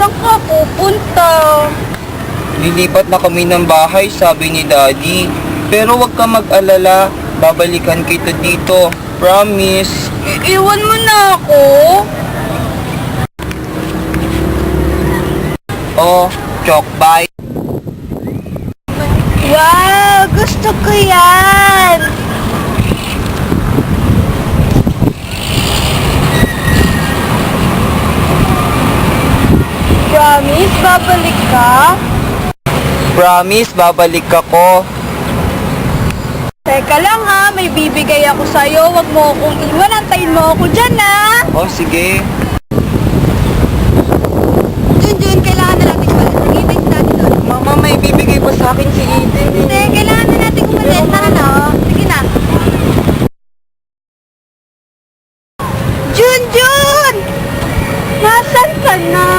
Saan ka pupunta? Lilipat na kami ng bahay, sabi ni Daddy. Pero wag ka mag-alala, babalikan kita dito. Promise. Iwan mo na ako. Oh, choc bite. Wow, gusto ko yan. Promise, babalik ka? Promise, babalik ako. Teka lang ha, may bibigay ako sa'yo. Huwag mo akong iwan, antayin mo ako dyan ha. Oh, sige. Junjun, kailangan na natin umalis. Nag-ibig natin doon. Mama, may bibigay pa sa akin si Eden. Hindi, kailangan na natin umalis. Tara na, oh. Sige na. Junjun! Nasaan ka na?